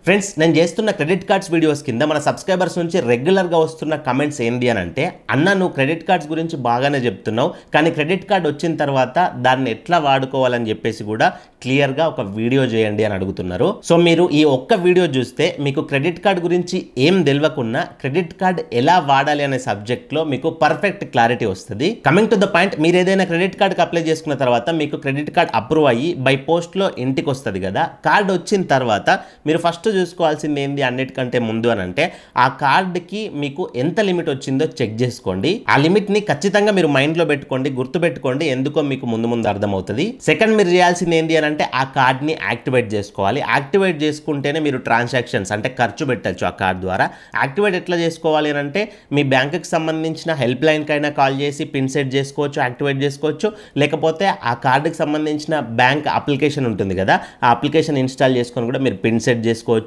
Friends నేను చేస్తున్న credit cards videos కింద మన సబ్స్క్రైబర్స్ నుంచి రెగ్యులర్గా వస్తున్న కమెంట్స్ ఏంటి అని అంటే, అన్న నువ్వు క్రెడిట్ కార్డ్స్ గురించి బాగానే చెప్తున్నావు, కానీ క్రెడిట్ కార్డ్ వచ్చిన తర్వాత దాన్ని ఎట్లా వాడుకోవాలని చెప్పేసి కూడా క్లియర్గా ఒక వీడియో చేయండి అని అడుగుతున్నారు. సో మీరు ఈ ఒక్క వీడియో చూస్తే మీకు క్రెడిట్ కార్డ్ గురించి ఏం తెలియకున్నా క్రెడిట్ కార్డ్ ఎలా వాడాలి అనే సబ్జెక్ట్లో మీకు పర్ఫెక్ట్ క్లారిటీ వస్తుంది. కమింగ్ టు ద పాయింట్, మీరు ఏదైనా క్రెడిట్ కార్డ్కి అప్లై చేసుకున్న తర్వాత మీకు క్రెడిట్ కార్డ్ అప్రూవ్ అయ్యి బై పోస్ట్లో ఇంటికి వస్తుంది కదా. కార్డ్ వచ్చిన తర్వాత మీరు ఫస్ట్ చూసుకోవాల్సింది ఏంది అన్నిటికంటే ముందు అని అంటే, ఆ కార్డుకి మీకు ఎంత లిమిట్ వచ్చిందో చెక్ చేసుకోండి. ఆ లిమిట్ని ఖచ్చితంగా మీరు మైండ్లో పెట్టుకోండి, గుర్తుపెట్టుకోండి, ఎందుకో మీకు ముందు అర్థమవుతుంది. సెకండ్ మీరు చేయాల్సింది ఏంటి అని అంటే, ఆ కార్డ్ని యాక్టివేట్ చేసుకోవాలి. యాక్టివేట్ చేసుకుంటేనే మీరు ట్రాన్సాక్షన్స్ అంటే ఖర్చు పెట్టచ్చు ఆ కార్డ్ ద్వారా. యాక్టివేట్ ఎట్లా చేసుకోవాలి అని అంటే, మీ బ్యాంకుకి సంబంధించిన హెల్ప్ లైన్కైనా కాల్ చేసి పిన్ సెట్ చేసుకోవచ్చు, యాక్టివేట్ చేసుకోవచ్చు. లేకపోతే ఆ కార్డుకి సంబంధించిన బ్యాంక్ అప్లికేషన్ ఉంటుంది కదా, ఆ అప్లికేషన్ ఇన్స్టాల్ చేసుకొని కూడా మీరు పిన్ సెట్ చేసుకోవచ్చు.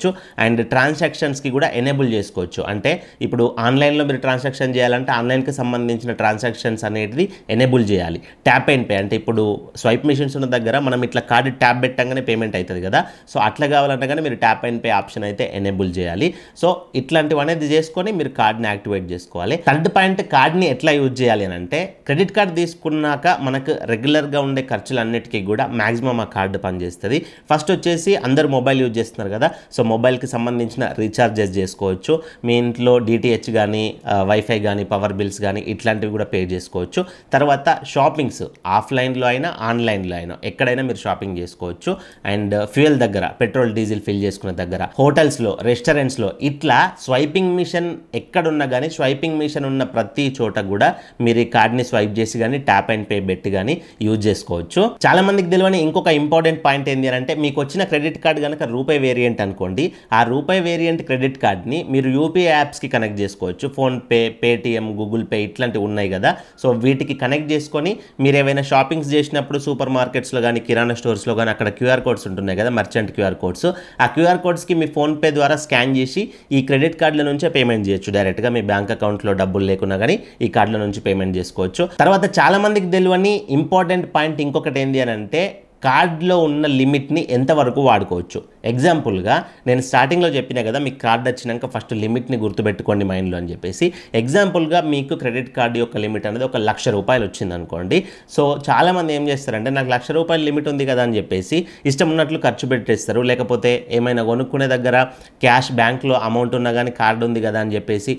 అండ్ ట్రాన్సాక్షన్స్కి కూడా ఎనేబుల్ చేసుకోవచ్చు. అంటే ఇప్పుడు ఆన్లైన్లో మీరు ట్రాన్సాక్షన్ చేయాలంటే ఆన్లైన్కి సంబంధించిన ట్రాన్సాక్షన్స్ అనేది ఎనేబుల్ చేయాలి. ట్యాప్ అండ్ పే అంటే ఇప్పుడు స్వైప్ మిషన్స్ ఉన్న దగ్గర మనం ఇట్లా కార్డు ట్యాప్ పెట్టగానే పేమెంట్ అవుతుంది కదా. సో అట్లా కావాలంటే కానీ మీరు ట్యాప్ అండ్ పే ఆప్షన్ అయితే ఎనేబుల్ చేయాలి. సో ఇట్లాంటివి అనేది చేసుకొని మీరు కార్డ్ని యాక్టివేట్ చేసుకోవాలి. థర్డ్ పాయింట్, కార్డ్ని ఎట్లా యూజ్ చేయాలి అని అంటే, క్రెడిట్ కార్డ్ తీసుకున్నాక మనకు రెగ్యులర్గా ఉండే ఖర్చులన్నిటికీ కూడా మ్యాక్సిమం ఆ కార్డు పనిచేస్తుంది. ఫస్ట్ వచ్చేసి అందరు మొబైల్ యూజ్ చేస్తున్నారు కదా. సో మొబైల్కి సంబంధించిన రీఛార్జెస్ చేసుకోవచ్చు. మీ ఇంట్లో డిటిహెచ్ కానీ వైఫై కానీ పవర్ బిల్స్ కానీ ఇట్లాంటివి కూడా పే చేసుకోవచ్చు. తర్వాత షాపింగ్స్ ఆఫ్లైన్లో అయినా ఆన్లైన్లో అయినా ఎక్కడైనా మీరు షాపింగ్ చేసుకోవచ్చు. అండ్ ఫ్యూయల్ దగ్గర పెట్రోల్ డీజిల్ ఫిల్ చేసుకునే దగ్గర, హోటల్స్లో, రెస్టారెంట్స్లో ఇట్లా స్వైపింగ్ మిషన్ ఎక్కడున్నా కానీ స్వైపింగ్ మిషన్ ఉన్న ప్రతి చోట కూడా మీరు ఈ కార్డ్ని స్వైప్ చేసి కానీ ట్యాప్ అండ్ పే పెట్టి కానీ యూజ్ చేసుకోవచ్చు. చాలా మందికి తెలియని ఇంకొక ఇంపార్టెంట్ పాయింట్ ఏంటి అని అంటే, మీకు వచ్చిన క్రెడిట్ కార్డ్ కనుక రూపాయి వేరియంట్ అనుకోండి, ఆ రూపాయి వేరియంట్ క్రెడిట్ కార్డ్ని మీరు యూపీఐ యాప్స్కి కనెక్ట్ చేసుకోవచ్చు. ఫోన్పే, పేటిఎం, గూగుల్ పే ఇట్లాంటివి ఉన్నాయి కదా. సో వీటికి కనెక్ట్ చేసుకొని మీరు ఏవైనా షాపింగ్స్ చేసినప్పుడు సూపర్ మార్కెట్స్లో కానీ కిరాణా స్టోర్స్లో కానీ అక్కడ క్యూఆర్ కోడ్స్ ఉంటున్నాయి కదా, మర్చెంట్ క్యూఆర్ కోడ్స్. ఆ క్యూఆర్ కోడ్స్కి మీ ఫోన్పే ద్వారా స్కాన్ చేసి ఈ క్రెడిట్ కార్డుల నుంచే పేమెంట్ చేయొచ్చు. డైరెక్ట్గా మీ బ్యాంక్ అకౌంట్లో డబ్బులు లేకున్నా కానీ ఈ కార్డుల నుంచి పేమెంట్ చేసుకోవచ్చు. తర్వాత చాలా మందికి తెలియని ఇంపార్టెంట్ పాయింట్ ఇంకొకటి ఏంటి అని అంటే, కార్డ్లో ఉన్న లిమిట్ని ఎంతవరకు వాడుకోవచ్చు. ఎగ్జాంపుల్గా నేను స్టార్టింగ్లో చెప్పినా కదా, మీకు కార్డ్ వచ్చినాక ఫస్ట్ లిమిట్ని గుర్తుపెట్టుకోండి మైండ్లో అని చెప్పేసి. ఎగ్జాంపుల్గా మీకు క్రెడిట్ కార్డు యొక్క లిమిట్ అనేది ఒక ₹1,00,000 వచ్చింది అనుకోండి. సో చాలామంది ఏం చేస్తారంటే, నాకు ₹1,00,000 లిమిట్ ఉంది కదా అని చెప్పేసి ఇష్టం ఉన్నట్లు ఖర్చు పెట్టేస్తారు. లేకపోతే ఏమైనా కొనుక్కునే దగ్గర క్యాష్ బ్యాంక్లో అమౌంట్ ఉన్నా కానీ కార్డు ఉంది కదా అని చెప్పేసి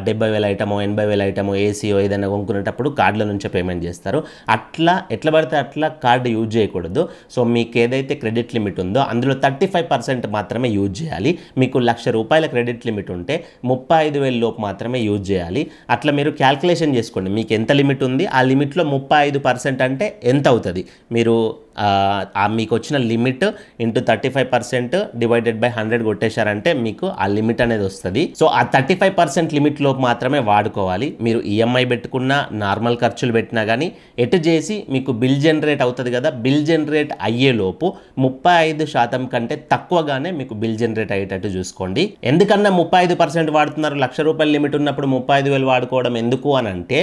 70,000 ఐటమో 80,000 ఐటమో ఏసీయో ఏదైనా కొనుక్కునేటప్పుడు కార్డుల నుంచే పేమెంట్ చేస్తారు. అట్లా ఎట్లా పడితే అట్లా కార్డు యూజ్ చేయకూడదు. సో మీకు ఏదైతే క్రెడిట్ లిమిట్ ఉందో అందులో 35% మాత్రమే యూజ్ చేయాలి. మీకు ₹1,00,000 క్రెడిట్ లిమిట్ ఉంటే 35,000 లోపు మాత్రమే యూజ్ చేయాలి. అట్లా మీరు క్యాల్కులేషన్ చేసుకోండి, మీకు ఎంత లిమిట్ ఉంది, ఆ లిమిట్లో 35% అంటే ఎంత అవుతుంది. మీరు మీకు వచ్చిన లిమిట్ ఇంటూ 35% డివైడెడ్ బై 100 కొట్టేశారంటే మీకు ఆ లిమిట్ అనేది వస్తుంది. సో ఆ 35% లిమిట్లో మాత్రమే వాడుకోవాలి. మీరు ఈఎంఐ పెట్టుకున్నా, నార్మల్ ఖర్చులు పెట్టినా కానీ ఎటు చేసి మీకు బిల్ జనరేట్ అవుతుంది కదా, బిల్ జనరేట్ అయ్యేలోపు 35% కంటే తక్కువగానే మీకు బిల్ జనరేట్ అయ్యేటట్టు చూసుకోండి. ఎందుకన్నా 35% వాడుతున్నారు, ₹1,00,000 లిమిట్ ఉన్నప్పుడు 35,000 వాడుకోవడం ఎందుకు అని అంటే,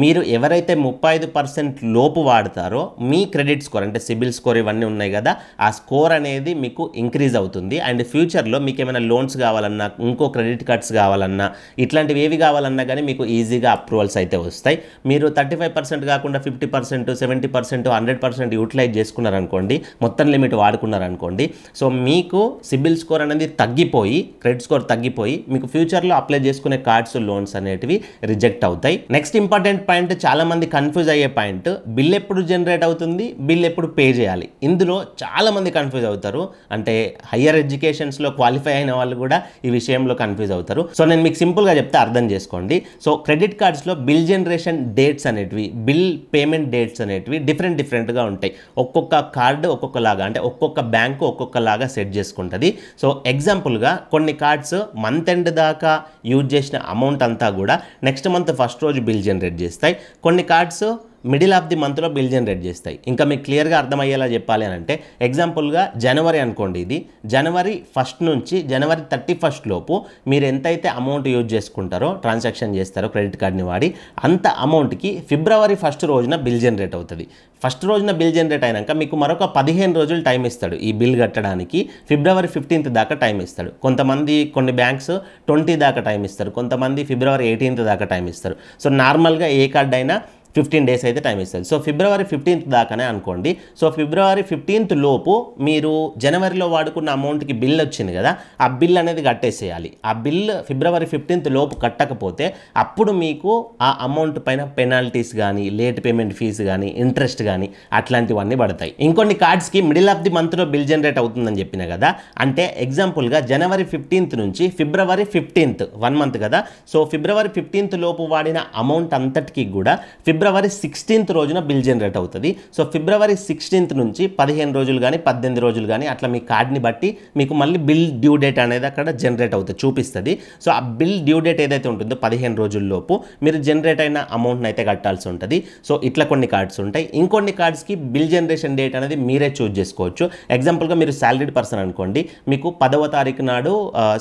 మీరు ఎవరైతే 35% లోపు వాడతారో మీ క్రెడిట్ స్కోర్ అంటే సిబిల్ స్కోర్ ఇవన్నీ ఉన్నాయి కదా, ఆ స్కోర్ అనేది మీకు ఇంక్రీజ్ అవుతుంది. అండ్ ఫ్యూచర్లో మీకు ఏమైనా లోన్స్ కావాలన్నా, ఇంకో క్రెడిట్ కార్డ్స్ కావాలన్నా, ఇట్లాంటివి ఏవి కావాలన్నా కానీ మీకు ఈజీగా అప్రూవల్స్ అయితే వస్తాయి. మీరు 35% కాకుండా 50%, 70%, 100% యూటిలైజ్ చేసుకున్నారనుకోండి, మొత్తం లిమిట్ వాడుకున్నారనుకోండి, సో మీకు సిబిల్ స్కోర్ అనేది తగ్గిపోయి, క్రెడిట్ స్కోర్ తగ్గిపోయి మీకు ఫ్యూచర్లో అప్లై చేసుకునే కార్డ్స్, లోన్స్ అనేటివి రిజెక్ట్ అవుతాయి. నెక్స్ట్ ఇంపార్టెంట్ పాయింట్, చాలా మంది కన్ఫ్యూజ్ అయ్యే పాయింట్, బిల్ ఎప్పుడు జనరేట్ అవుతుంది, బిల్ ఎప్పుడు పే చేయాలి. ఇందులో చాలా మంది కన్ఫ్యూజ్ అవుతారు. అంటే హయ్యర్ ఎడ్యుకేషన్స్లో క్వాలిఫై అయిన వాళ్ళు కూడా ఈ విషయంలో కన్ఫ్యూజ్ అవుతారు. సో నేను మీకు సింపుల్గా చెప్తే అర్థం చేసుకోండి. సో క్రెడిట్ కార్డ్స్లో బిల్ జనరేషన్ డేట్స్ అనేటివి, బిల్ పేమెంట్ డేట్స్ అనేటివి డిఫరెంట్గా ఉంటాయి. ఒక్కొక్క కార్డు ఒక్కొక్కలాగా, అంటే ఒక్కొక్క బ్యాంకు ఒక్కొక్కలాగా సెట్ చేసుకుంటుంది. సో ఎగ్జాంపుల్గా కొన్ని కార్డ్స్ మంత్ ఎండ్ దాకా యూజ్ చేసిన అమౌంట్ అంతా కూడా నెక్స్ట్ మంత్ ఫస్ట్ రోజు బిల్ జనరేట్ చేస్తాయి. కొన్ని కార్డ్స్ మిడిల్ ఆఫ్ ది మంత్లో బిల్ జనరేట్ చేస్తాయి. ఇంకా మీకు క్లియర్గా అర్థమయ్యేలా చెప్పాలి అని అంటే ఎగ్జాంపుల్గా జనవరి అనుకోండి, ఇది జనవరి 1 నుంచి జనవరి 31 లోపు మీరు ఎంతైతే అమౌంట్ యూజ్ చేసుకుంటారో, ట్రాన్సాక్షన్ చేస్తారో క్రెడిట్ కార్డ్ని వాడి, అంత అమౌంట్కి ఫిబ్రవరి 1 రోజున బిల్ జనరేట్ అవుతుంది. 1 రోజున బిల్ జనరేట్ అయినాక మీకు మరొక 15 రోజులు టైం ఇస్తాడు ఈ బిల్ కట్టడానికి. ఫిబ్రవరి 15 దాకా టైం ఇస్తాడు. కొంతమంది కొన్ని బ్యాంక్స్ 20 దాకా టైం ఇస్తారు, కొంతమంది ఫిబ్రవరి 18 దాకా టైం ఇస్తారు. సో నార్మల్గా ఏ కార్డ్ అయినా 15 డేస్ అయితే టైం ఇస్తుంది. సో ఫిబ్రవరి 15 దాకానే అనుకోండి. సో ఫిబ్రవరి 15 లోపు మీరు జనవరిలో వాడుకున్న అమౌంట్కి బిల్ వచ్చింది కదా, ఆ బిల్ అనేది కట్టేసేయాలి. ఆ బిల్ ఫిబ్రవరి 15 లోపు కట్టకపోతే అప్పుడు మీకు ఆ అమౌంట్ పైన పెనాల్టీస్ కానీ, లేట్ పేమెంట్ ఫీజు కానీ, ఇంట్రెస్ట్ కానీ అట్లాంటివన్నీ పడతాయి. ఇంకొన్ని కార్డ్స్కి మిడిల్ ఆఫ్ ది మంత్లో బిల్ జనరేట్ అవుతుందని చెప్పిన కదా, అంటే ఎగ్జాంపుల్గా జనవరి 15 నుంచి ఫిబ్రవరి 15 1 మంత్ కదా. సో ఫిబ్రవరి 15 లోపు వాడిన అమౌంట్ అంతటికి కూడా ఫిబ్రవరి 16 రోజున బిల్ జనరేట్ అవుతుంది. సో ఫిబ్రవరి 16 నుంచి 15 రోజులు కానీ 18 రోజులు కానీ అట్లా మీ కార్డ్ని బట్టి మీకు మళ్ళీ బిల్ డ్యూ డేట్ అనేది అక్కడ జనరేట్ అవుతుంది, చూపిస్తుంది. సో ఆ బిల్ డ్యూ డేట్ ఏదైతే ఉంటుందో 15 రోజుల్లోపు మీరు జనరేట్ అయిన అమౌంట్ని అయితే కట్టాల్సి ఉంటుంది. సో ఇట్లా కొన్ని కార్డ్స్ ఉంటాయి. ఇంకొన్ని కార్డ్స్కి బిల్ జనరేషన్ డేట్ అనేది మీరే చూజ్ చేసుకోవచ్చు. ఎగ్జాంపుల్గా మీరు సాలరీడ్ పర్సన్ అనుకోండి, మీకు 10వ తారీఖు నాడు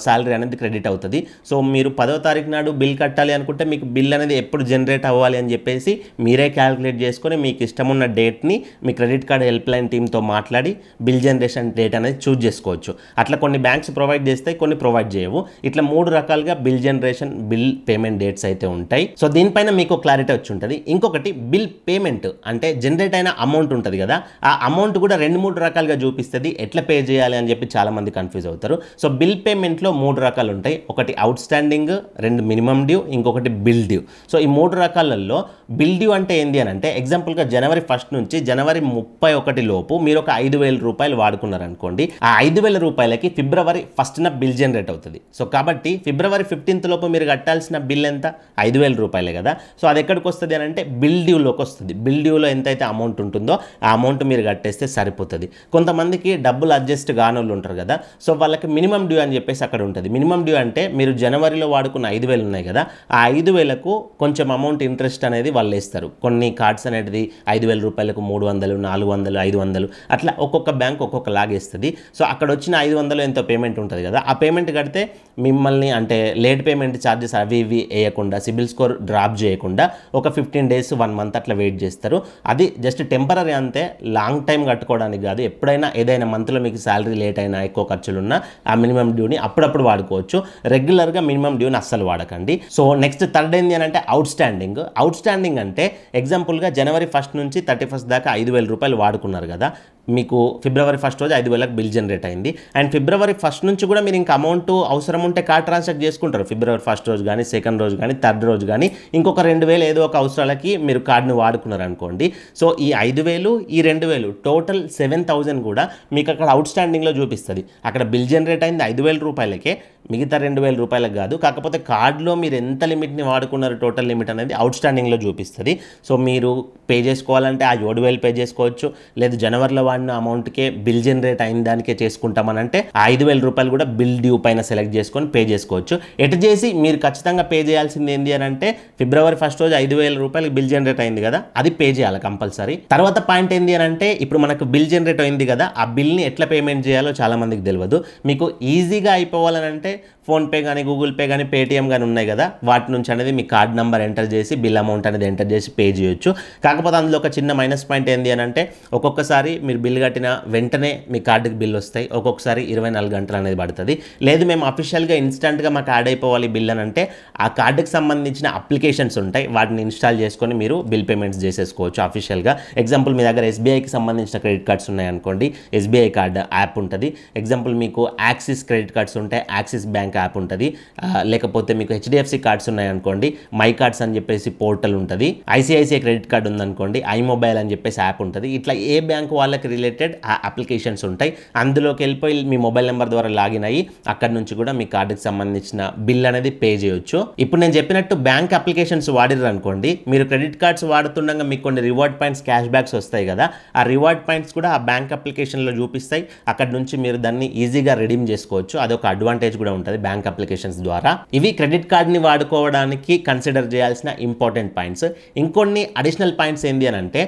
సాలరీ అనేది క్రెడిట్ అవుతుంది. సో మీరు 10వ తారీఖు నాడు బిల్ కట్టాలి అనుకుంటే మీకు బిల్ అనేది ఎప్పుడు జనరేట్ అవ్వాలి అని చెప్పేసి మీరే క్యాలిక్యులేట్ చేసుకొని మీకు ఇష్టమున్న డేట్ని మీ క్రెడిట్ కార్డ్ హెల్ప్ లైన్ టీమ్తో మాట్లాడి బిల్ జనరేషన్ డేట్ అనేది చూజ్ చేసుకోవచ్చు. అట్లా కొన్ని బ్యాంక్స్ ప్రొవైడ్ చేస్తాయి, కొన్ని ప్రొవైడ్ చేయవు. ఇట్లా 3 రకాలుగా bill generation, bill payment dates అయితే ఉంటాయి. సో దీనిపైన మీకు క్లారిటీ వచ్చి ఉంటుంది. ఇంకొకటి బిల్ పేమెంట్ అంటే జనరేట్ అయిన అమౌంట్ ఉంటుంది కదా, ఆ అమౌంట్ కూడా 2-3 రకాలుగా చూపిస్తుంది. ఎట్లా పే చేయాలి అని చెప్పి చాలామంది కన్ఫ్యూజ్ అవుతారు. సో బిల్ పేమెంట్లో 3 రకాలు ఉంటాయి. ఒకటి అవుట్ స్టాండింగ్, 2 మినిమం డ్యూ, ఇంకొకటి బిల్ డ్యూ. సో ఈ 3 రకాలలో బిల్ డ్యూ అంటే ఏంది అని అంటే ఎగ్జాంపుల్గా జనవరి 1 నుంచి జనవరి 31 లోపు మీరు ఒక 5,000 రూపాయలు వాడుకున్నారనుకోండి, ఆ 5,000 రూపాయలకి ఫిబ్రవరి 1న బిల్ జనరేట్ అవుతుంది. సో కాబట్టి ఫిబ్రవరి 15 లోపు మీరు కట్టాల్సిన బిల్ ఎంత? 5,000 రూపాయలే కదా. సో అది ఎక్కడికి వస్తుంది అని అంటే బిల్ డ్యూలోకి వస్తుంది. బిల్ డ్యూలో ఎంతైతే అమౌంట్ ఉంటుందో ఆ అమౌంట్ మీరు కట్టేస్తే సరిపోతుంది. కొంతమందికి డబ్బులు అడ్జస్ట్ కానోళ్ళు ఉంటారు కదా, సో వాళ్ళకి మినిమం డ్యూ అని చెప్పేసి అక్కడ ఉంటుంది. మినిమం డ్యూ అంటే మీరు జనవరిలో వాడుకున్న 5,000 ఉన్నాయి కదా, ఆ 5,000కు కొంచెం అమౌంట్ ఇంట్రెస్ట్ అనేది వాళ్ళు వేస్తారు. కొన్ని కార్డ్స్ అనేది 5,000 రూపాయలకు 300, 400, 500 అట్లా ఒక్కొక్క బ్యాంక్ ఒక్కొక్క లాగేస్తుంది. సో అక్కడ వచ్చిన 500 ఎంతో పేమెంట్ ఉంటుంది కదా, ఆ పేమెంట్ కడితే మిమ్మల్ని అంటే లేట్ పేమెంట్ ఛార్జెస్ అవి ఇవి వేయకుండా, సిబిల్ స్కోర్ డ్రాప్ చేయకుండా ఒక 15 డేస్ 1 మంత్ అట్లా వెయిట్ చేస్తారు. అది జస్ట్ టెంపరీ అంతే, లాంగ్ టైం కట్టుకోవడానికి కాదు. ఎప్పుడైనా ఏదైనా మంత్లో మీకు శాలరీ లేట్ అయినా, ఎక్కువ ఖర్చులున్నా ఆ మినిమం డ్యూని అప్పుడప్పుడు వాడుకోవచ్చు. రెగ్యులర్గా మినిమం డ్యూని అస్సలు వాడకండి. సో నెక్స్ట్ థర్డ్ ఏంది అని అంటే అవుట్ స్టాండింగ్. అవుట్ స్టాండింగ్ అంటే ఎగ్జాంపుల్గా జనవరి 1 నుంచి 31 దాకా 5,000 రూపాయలు వాడుకున్నారు కదా, మీకు ఫిబ్రవరి 1 రోజు 5,000కి బిల్ జనరేట్ అయింది. అండ్ ఫిబ్రవరి 1 నుంచి కూడా మీరు ఇంకా అమౌంట్ అవసరం ఉంటే కార్డ్ ట్రాన్సాక్ట్ చేసుకుంటారు. ఫిబ్రవరి 1 రోజు కానీ, 2nd రోజు కానీ, 3rd రోజు కానీ ఇంకొక 2,000 ఏదో ఒక అవసరాలకి మీరు కార్డును వాడుకున్నారు అనుకోండి. సో ఈ 5,000 ఈ 2,000 టోటల్ 7,000 కూడా మీకు అక్కడ అవుట్ స్టాండింగ్లో చూపిస్తుంది. అక్కడ బిల్ జనరేట్ అయింది 5,000 రూపాయలకే, మిగతా 2,000 రూపాయలకు కాదు. కాకపోతే కార్డులో మీరు ఎంత లిమిట్ని వాడుకున్నారు టోటల్ లిమిట్ అనేది అవుట్ స్టాండింగ్లో చూపిస్తుంది. సో మీరు పే చేసుకోవాలంటే ఆ 7,000 పే చేసుకోవచ్చు, లేదు జనవరిలో వాడిన అమౌంట్కే బిల్ జనరేట్ అయిన దానికే చేసుకుంటామని అంటే 5,000 రూపాయలు కూడా బిల్ డ్యూ పైన సెలెక్ట్ చేసుకొని పే చేసుకోవచ్చు. ఎటు చేసి మీరు ఖచ్చితంగా పే చేయాల్సింది ఏంటి అని అంటే ఫిబ్రవరి 1 రోజు 5,000 రూపాయలకి బిల్ జనరేట్ అయింది కదా, అది పే చేయాలి కంపల్సరీ. తర్వాత పాయింట్ ఏంటి అని అంటే ఇప్పుడు మనకు బిల్ జనరేట్ అయింది కదా, ఆ బిల్ని ఎట్లా పేమెంట్ చేయాలో చాలా మందికి తెలియదు. మీకు ఈజీగా అయిపోవాలని అంటే ఫోన్పే కానీ, గూగుల్ పే కానీ, పేటిఎం కానీ ఉన్నాయి కదా, వాటి నుంచి అనేది మీ కార్డ్ నెంబర్ ఎంటర్ చేసి బిల్ అమౌంట్ అనేది ఎంటర్ చేసి పే చేయొచ్చు. కాకపోతే అందులో ఒక చిన్న మైనస్ పాయింట్ ఏంటి అని అంటే ఒక్కొక్కసారి మీరు బిల్ కట్టిన వెంటనే మీ కార్డుకి బిల్ వస్తాయి, ఒక్కొక్కసారి 24 గంటలు అనేది పడుతుంది. లేదు మేము అఫీషియల్గా ఇన్స్టెంట్గా మాకు యాడ్ అయిపోవాలి బిల్ అని అంటే ఆ కార్డుకి సంబంధించిన అప్లికేషన్స్ ఉంటాయి, వాటిని ఇన్స్టాల్ చేసుకొని మీరు బిల్ పేమెంట్స్ చేసేసుకోవచ్చు అఫీషియల్గా. ఎగ్జాంపుల్ మీ దగ్గర ఎస్బీఐకి సంబంధించిన క్రెడిట్ కార్డ్స్ ఉన్నాయి అనుకోండి, ఎస్బీఐ కార్డ్ యాప్ ఉంటుంది. ఎగ్జాంపుల్ మీకు యాక్సిస్ క్రెడిట్ కార్డ్స్ ఉంటాయి, యాక్సిస్ బ్యాంక్ యాప్ ఉంటుంది. లేకపోతే మీకు హెచ్డిఎఫ్సి కార్డ్స్ ఉన్నాయనుకోండి, మై కార్డ్స్ అని చెప్పేసి పోర్టల్ ఉంటుంది. ఐసిఐసిఐ క్రెడిట్ కార్డ్ ఉందనుకోండి, ఐ మొబైల్ అని చెప్పేసి యాప్ ఉంటుంది. ఇట్లా ఏ బ్యాంక్ వాళ్ళకి రిలేటెడ్ ఆ అప్లికేషన్స్ ఉంటాయి. అందులోకి వెళ్ళిపోయి మీ మొబైల్ నెంబర్ ద్వారా లాగిన్ అయ్యి అక్కడ నుంచి కూడా మీ కార్డుకి సంబంధించిన బిల్ అనేది పే చేయొచ్చు. ఇప్పుడు నేను చెప్పినట్టు బ్యాంక్ అప్లికేషన్స్ వాడిర్రు అనుకోండి, మీరు క్రెడిట్ కార్డ్స్ వాడుతుండగా మీకు కొన్ని రివార్డ్ పాయింట్స్, క్యాష్ బ్యాక్స్ వస్తాయి కదా, ఆ రివార్డ్ పాయింట్స్ కూడా ఆ బ్యాంక్ అప్లికేషన్లో చూపిస్తాయి. అక్కడ నుంచి మీరు దాన్ని ఈజీగా రిడీమ్ చేసుకోవచ్చు. అదొక అడ్వాంటేజ్ కూడా ఉంటుంది బ్యాంక్ అప్లికేషన్స్ ద్వారా. ఇవి క్రెడిట్ కార్డ్ని వాడుకోవడానికి కన్సిడర్ చేయాల్సిన ఇంపార్టెంట్ పాయింట్స్. ఇంకొన్ని అడిషనల్ పాయింట్స్ ఏంటి అని అంటే,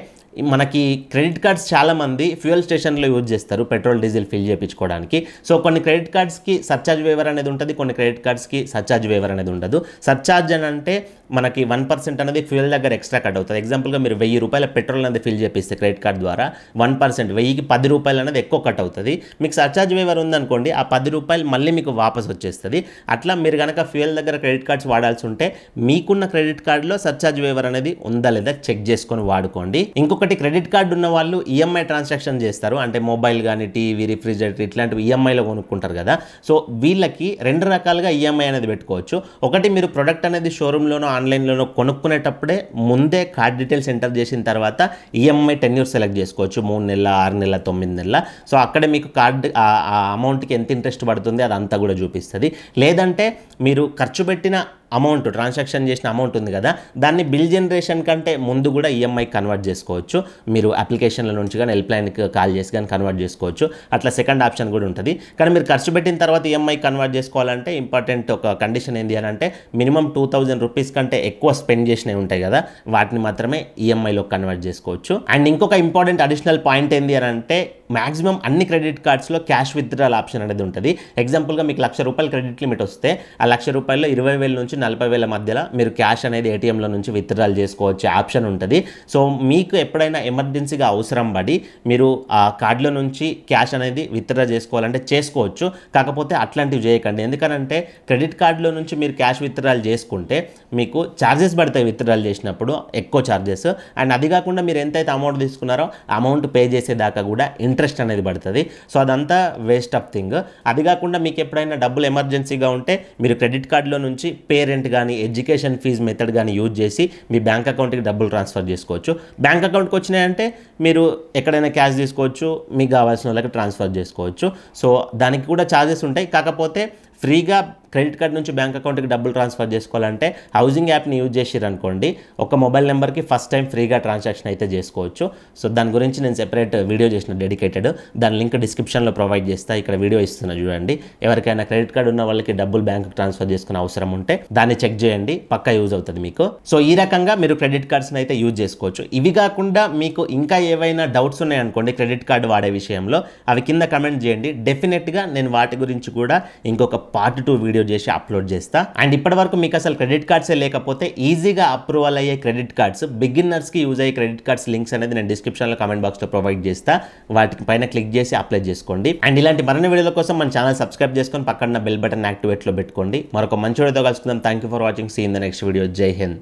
మనకి క్రెడిట్ కార్డ్స్ చాలామంది ఫ్యూయల్ స్టేషన్లో యూజ్ చేస్తారు పెట్రోల్ డీజిల్ ఫిల్ చేయించుకోవడానికి. సో కొన్ని క్రెడిట్ కార్డ్స్కి సర్చార్జ్ వేవర్ అనేది ఉంటుంది, కొన్ని క్రెడిట్ కార్డ్స్కి సర్చార్జ్ వేవర్ అనేది ఉండదు. సర్చార్జ్ అని అంటే మనకి 1% అనేది ఫ్యూయల్ దగ్గర ఎక్స్ట్రా కట్ అవుతుంది. ఎగ్జాంపుల్గా మీరు 1000 రూపాయల పెట్రోల్ అనేది ఫిల్ చేపిస్తే క్రెడిట్ కార్డ్ ద్వారా 1%, 1000కి 10 రూపాయలు అనేది ఎక్కువ కట్ అవుతుంది. మీకు సర్చార్జ్ వేవర్ ఉందనుకోండి, ఆ 10 రూపాయలు మళ్ళీ మీకు వాపస్ వచ్చేస్తుంది. అట్లా మీరు కనుక ఫ్యూయల్ దగ్గర క్రెడిట్ కార్డ్స్ వాడాల్సి ఉంటే మీకున్న క్రెడిట్ కార్డులో సర్చార్జ్ వేవర్ అనేది ఉందా లేదా చెక్ చేసుకొని వాడుకోండి. ఇంకొకటి, క్రెడిట్ కార్డు ఉన్న వాళ్ళు ఈఎంఐ ట్రాన్సాక్షన్ చేస్తారు, అంటే మొబైల్ కానీ టీవీ, రిఫ్రిజిరేటర్ ఇట్లాంటివి ఈఎంఐలో కొనుక్కుంటారు కదా. సో వీళ్ళకి 2 రకాలుగా ఈఎంఐ అనేది పెట్టుకోవచ్చు. ఒకటి, మీరు ప్రొడక్ట్ అనేది షోరూంలోనో ఆన్లైన్లోనో కొనుక్కునేటప్పుడే ముందే కార్డ్ డీటెయిల్స్ ఎంటర్ చేసిన తర్వాత ఈఎంఐ టెన్యూర్ సెలెక్ట్ చేసుకోవచ్చు, 3 నెలల, 6 నెలల, 9 నెలల. సో అక్కడే మీకు కార్డు ఆ అమౌంట్కి ఎంత ఇంట్రెస్ట్ పడుతుంది అదంతా కూడా చూపిస్తుంది. లేదంటే మీరు ఖర్చు పెట్టిన అమౌంట్, ట్రాన్సాక్షన్ చేసిన అమౌంట్ ఉంది కదా, దాన్ని బిల్ జనరేషన్ కంటే ముందు కూడా ఈఎంఐ కన్వర్ట్ చేసుకోవచ్చు. మీరు అప్లికేషన్ల నుంచి కానీ హెల్ప్లైన్కి కాల్ చేసి కానీ కన్వర్ట్ చేసుకోవచ్చు. అట్లా సెకండ్ ఆప్షన్ కూడా ఉంటుంది. కానీ మీరు ఖర్చు పెట్టిన తర్వాత ఈఎంఐ కన్వర్ట్ చేసుకోవాలంటే ఇంపార్టెంట్ ఒక కండిషన్ ఏంటి అని అంటే, మినిమం 2000 రూపీస్ కంటే ఎక్కువ స్పెండ్ చేసినవి ఉంటాయి కదా, వాటిని మాత్రమే ఈఎంఐలో కన్వర్ట్ చేసుకోవచ్చు. అండ్ ఇంకొక ఇంపార్టెంట్ అడిషనల్ పాయింట్ ఏంటి అని అంటే, మాక్సిమం అన్ని క్రెడిట్ కార్డ్స్లో క్యాష్ విత్డ్రాల్ ఆప్షన్ అనేది ఉంటుంది. ఎగ్జాంపుల్గా మీకు 1,00,000 రూపాయల క్రెడిట్ లిమిట్ వస్తే ఆ 1,00,000 రూపాయల్లో 20,000 నుంచి 40,000 మధ్యలో మీరు క్యాష్ అనేది ఏటీఎంలో నుంచి విత్డ్రాల్ చేసుకోవచ్చు ఆప్షన్ ఉంటుంది. సో మీకు ఎప్పుడైనా ఎమర్జెన్సీగా అవసరం పడి మీరు ఆ కార్డులో నుంచి క్యాష్ అనేది విత్డ్రా చేసుకోవాలంటే చేసుకోవచ్చు. కాకపోతే అట్లాంటివి చేయకండి. ఎందుకనంటే క్రెడిట్ కార్డులో నుంచి మీరు క్యాష్ విత్డ్రాల్ చేసుకుంటే మీకు ఛార్జెస్ పడతాయి విత్డ్రాల్ చేసినప్పుడు, ఎక్కువ ఛార్జెస్. అండ్ అది కాకుండా మీరు ఎంతైతే అమౌంట్ తీసుకున్నారో అమౌంట్ పే చేసేదాకా కూడా ఇంట్రెస్ట్ అనేది పడుతుంది. సో అదంతా వేస్ట్ ఆఫ్ థింగ్. అది కాకుండా మీకు ఎప్పుడైనా డబ్బులు ఎమర్జెన్సీగా ఉంటే మీరు క్రెడిట్ కార్డులో నుంచి పేరెంట్ కానీ ఎడ్యుకేషన్ ఫీజ్ మెథడ్ కానీ యూజ్ చేసి మీ బ్యాంక్ అకౌంట్కి డబ్బులు ట్రాన్స్ఫర్ చేసుకోవచ్చు. బ్యాంక్ అకౌంట్కి వచ్చినాయంటే మీరు ఎక్కడైనా క్యాష్ తీసుకోవచ్చు, మీకు కావాల్సిన వాళ్ళకి ట్రాన్స్ఫర్ చేసుకోవచ్చు. సో దానికి కూడా ఛార్జెస్ ఉంటాయి. కాకపోతే ఫ్రీగా క్రెడిట్ కార్డ్ నుంచి బ్యాంక్ అకౌంట్కి డబ్బులు ట్రాన్స్ఫర్ చేసుకోవాలంటే హౌసింగ్ యాప్ని యూజ్ చేసిరనుకోండి, ఒక మొబైల్ నెంబర్కి ఫస్ట్ టైం ఫ్రీగా ట్రాన్సాక్షన్ అయితే చేసుకోవచ్చు. సో దాని గురించి నేను సెపరేట్ వీడియో చేసిన డెడికేటెడ్, దాని లింక్ డిస్క్రిప్షన్లో ప్రొవైడ్ చేస్తా. ఇక్కడ వీడియో ఇస్తున్నా చూడండి. ఎవరికైనా క్రెడిట్ కార్డు ఉన్న వాళ్ళకి డబ్బులు బ్యాంక్కి ట్రాన్స్ఫర్ చేసుకునే అవసరం ఉంటే దాన్ని చెక్ చేయండి, పక్కా యూజ్ అవుతుంది మీకు. సో ఈ రకంగా మీరు క్రెడిట్ కార్డ్స్ని అయితే యూజ్ చేసుకోవచ్చు. ఇవి కాకుండా మీకు ఇంకా ఏవైనా డౌట్స్ ఉన్నాయనుకోండి క్రెడిట్ కార్డు వాడే విషయంలో, అవి కింద కమెంట్ చేయండి. డెఫినెట్గా నేను వాటి గురించి కూడా ఇంకొక పార్ట్ 2 వీడియో చేసి అప్లోడ్ చేస్తా. అండ్ ఇప్పటి వరకు మీకు అసలు క్రెడిట్ కార్డ్సే లేకపోతే ఈజీగా అప్రూవల్ అయ్యే క్రెడిట్ కార్డ్స్, బిగినర్స్కి యూజ్ అయ్యే క్రెడిట్ కార్డ్స్ లింక్స్ అనేది నేను డిస్క్రిప్షన్లో కామెంట్ బాక్స్లో ప్రొవైడ్ చేస్తా. వాటి పైన క్లిక్ చేసి అప్లై చేసుకోండి. అండ్ ఇలాంటి మరిన్ని వీడియోల కోసం మన ఛానల్ సబ్స్క్రైబ్ చేసుకొని పక్కన బెల్ బటన్ యాక్టివేట్లో పెట్టుకోండి. మరొక మంచి వీడియోతో కలుసుకుందాం. Thank you for watching. See in the next video. జై హింద్.